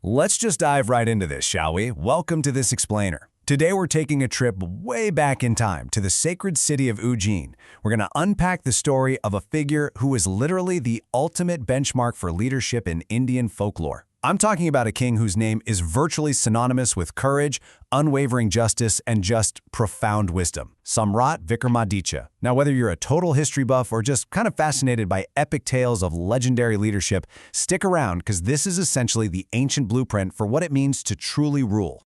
Let's just dive right into this, shall we? Welcome to this explainer. Today we're taking a trip way back in time to the sacred city of Ujjain. We're going to unpack the story of a figure who is literally the ultimate benchmark for leadership in Indian folklore. I'm talking about a king whose name is virtually synonymous with courage, unwavering justice, and just profound wisdom. Samrat Vikramaditya. Now, whether you're a total history buff or just kind of fascinated by epic tales of legendary leadership, stick around because this is essentially the ancient blueprint for what it means to truly rule.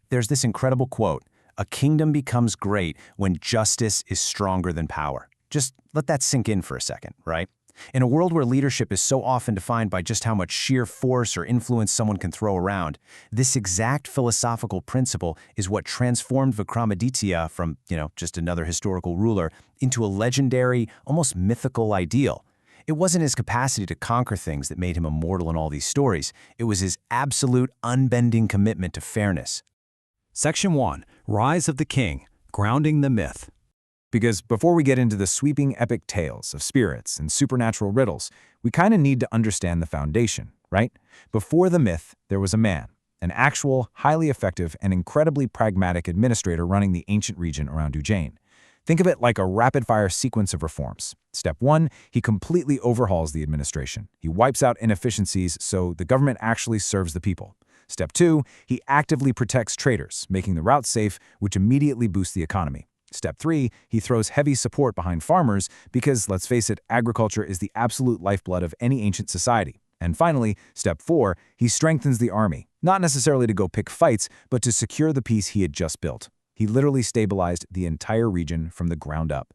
There's this incredible quote, "A kingdom becomes great when justice is stronger than power." Just let that sink in for a second, right? In a world where leadership is so often defined by just how much sheer force or influence someone can throw around, this exact philosophical principle is what transformed Vikramaditya from, just another historical ruler into a legendary, almost mythical ideal. It wasn't his capacity to conquer things that made him immortal in all these stories. It was his absolute, unbending commitment to fairness. Section 1. Rise of the King, Grounding the Myth. Because before we get into the sweeping epic tales of spirits and supernatural riddles, we kind of need to understand the foundation, right? Before the myth, there was a man, an actual, highly effective, and incredibly pragmatic administrator running the ancient region around Ujjain. Think of it like a rapid-fire sequence of reforms. Step 1, he completely overhauls the administration. He wipes out inefficiencies so the government actually serves the people. Step 2, he actively protects traders, making the route safe, which immediately boosts the economy. Step 3, he throws heavy support behind farmers because, let's face it, agriculture is the absolute lifeblood of any ancient society. And finally, Step 4, he strengthens the army, not necessarily to go pick fights, but to secure the peace he had just built. He literally stabilized the entire region from the ground up.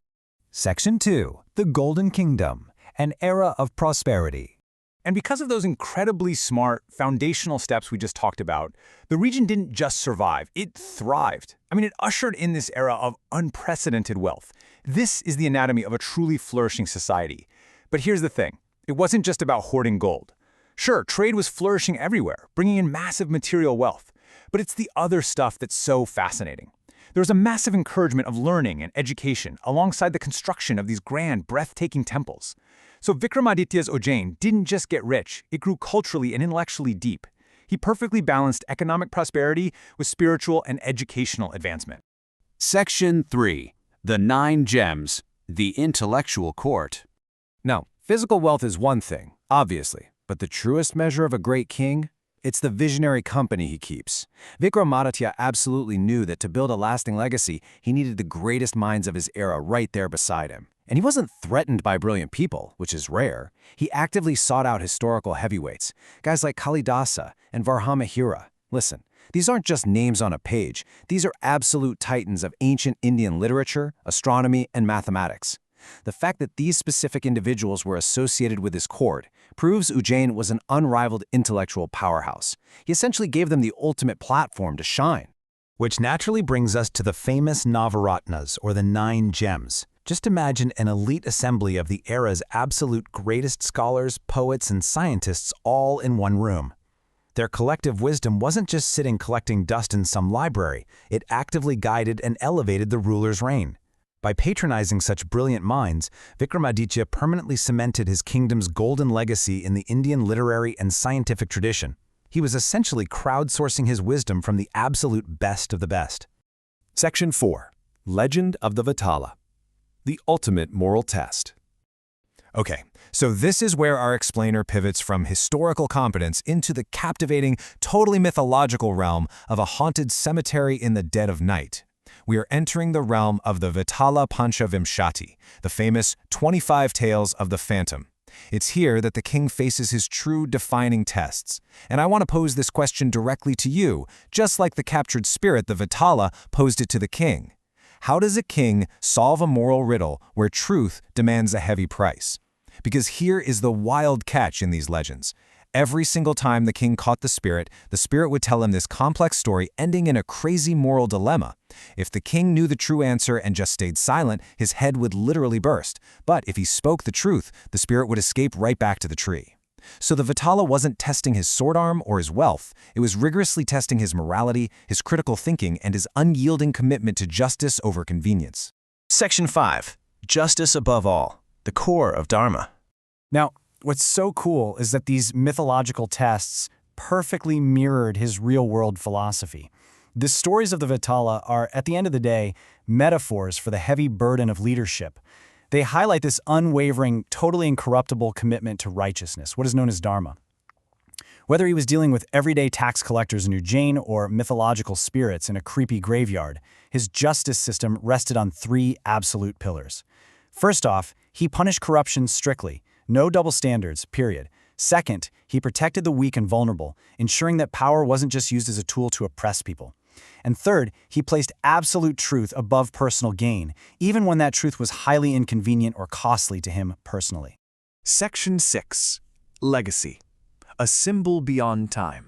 Section 2. The Golden Kingdom, an era of prosperity. And because of those incredibly smart, foundational steps we just talked about, the region didn't just survive, it thrived. It ushered in this era of unprecedented wealth. This is the anatomy of a truly flourishing society. But here's the thing, it wasn't just about hoarding gold. Sure, trade was flourishing everywhere, bringing in massive material wealth. But it's the other stuff that's so fascinating. There was a massive encouragement of learning and education alongside the construction of these grand, breathtaking temples. So Vikramaditya's Ujjain didn't just get rich, it grew culturally and intellectually deep. He perfectly balanced economic prosperity with spiritual and educational advancement. Section 3. The 9 Gems, the Intellectual Court. Now, physical wealth is one thing, obviously, but the truest measure of a great king? It's the visionary company he keeps. Vikramaditya absolutely knew that to build a lasting legacy, he needed the greatest minds of his era right there beside him. And he wasn't threatened by brilliant people, which is rare. He actively sought out historical heavyweights, guys like Kalidasa and Varhamahira. Listen, these aren't just names on a page. These are absolute titans of ancient Indian literature, astronomy, and mathematics. The fact that these specific individuals were associated with his court proves Ujjain was an unrivaled intellectual powerhouse. He essentially gave them the ultimate platform to shine. Which naturally brings us to the famous Navaratnas, or the 9 Gems. Just imagine an elite assembly of the era's absolute greatest scholars, poets, and scientists all in one room. Their collective wisdom wasn't just sitting collecting dust in some library, it actively guided and elevated the ruler's reign. By patronizing such brilliant minds, Vikramaditya permanently cemented his kingdom's golden legacy in the Indian literary and scientific tradition. He was essentially crowdsourcing his wisdom from the absolute best of the best. Section 4. Legend of the Vetala. The ultimate moral test. Okay, so this is where our explainer pivots from historical competence into the captivating, totally mythological realm of a haunted cemetery in the dead of night. We are entering the realm of the Vetala Panchavimshati, the famous 25 Tales of the Phantom. It's here that the king faces his true defining tests. And I want to pose this question directly to you, just like the captured spirit, the Vetala, posed it to the king. How does a king solve a moral riddle where truth demands a heavy price? Because here is the wild catch in these legends. Every single time the king caught the spirit would tell him this complex story ending in a crazy moral dilemma. If the king knew the true answer and just stayed silent, his head would literally burst. But if he spoke the truth, the spirit would escape right back to the tree. So the Vetala wasn't testing his sword arm or his wealth. It was rigorously testing his morality, his critical thinking, and his unyielding commitment to justice over convenience. Section 5. Justice above all, the core of Dharma. Now, what's so cool is that these mythological tests perfectly mirrored his real-world philosophy. The stories of the Vetala are, at the end of the day, metaphors for the heavy burden of leadership. They highlight this unwavering, totally incorruptible commitment to righteousness, what is known as dharma. Whether he was dealing with everyday tax collectors in Ujjain or mythological spirits in a creepy graveyard, his justice system rested on three absolute pillars. First off, he punished corruption strictly. No double standards, period. Second, he protected the weak and vulnerable, ensuring that power wasn't just used as a tool to oppress people. And third, he placed absolute truth above personal gain, even when that truth was highly inconvenient or costly to him personally. Section 6. Legacy. A symbol beyond time.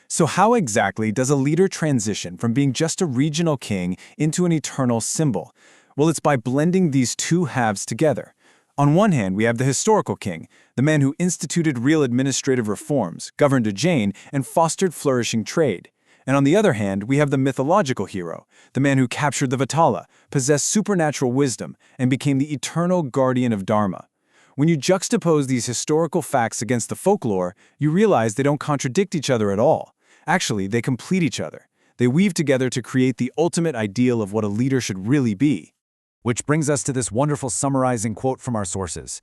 So how exactly does a leader transition from being just a regional king into an eternal symbol? Well, it's by blending these two halves together. On one hand, we have the historical king, the man who instituted real administrative reforms, governed Ujjain, and fostered flourishing trade. And on the other hand, we have the mythological hero, the man who captured the Vetala, possessed supernatural wisdom, and became the eternal guardian of Dharma. When you juxtapose these historical facts against the folklore, you realize they don't contradict each other at all. Actually, they complete each other. They weave together to create the ultimate ideal of what a leader should really be. Which brings us to this wonderful summarizing quote from our sources.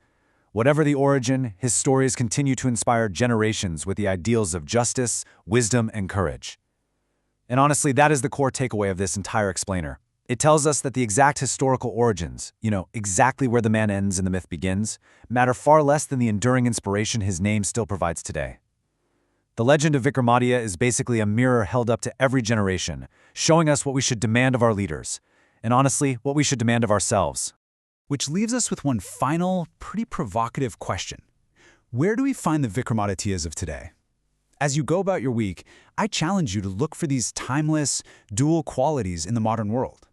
Whatever the origin, his stories continue to inspire generations with the ideals of justice, wisdom, and courage. And honestly, that is the core takeaway of this entire explainer. It tells us that the exact historical origins, exactly where the man ends and the myth begins, matter far less than the enduring inspiration his name still provides today. The legend of Vikramaditya is basically a mirror held up to every generation, showing us what we should demand of our leaders, and honestly, what we should demand of ourselves. Which leaves us with one final, pretty provocative question. Where do we find the Vikramadityas of today? As you go about your week, I challenge you to look for these timeless, dual qualities in the modern world.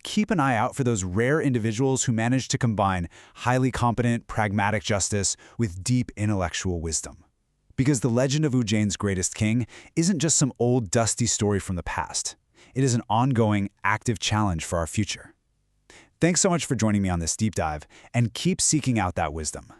Keep an eye out for those rare individuals who manage to combine highly competent, pragmatic justice with deep intellectual wisdom. Because the legend of Ujjain's greatest king isn't just some old, dusty story from the past. It is an ongoing, active challenge for our future. Thanks so much for joining me on this deep dive, and keep seeking out that wisdom.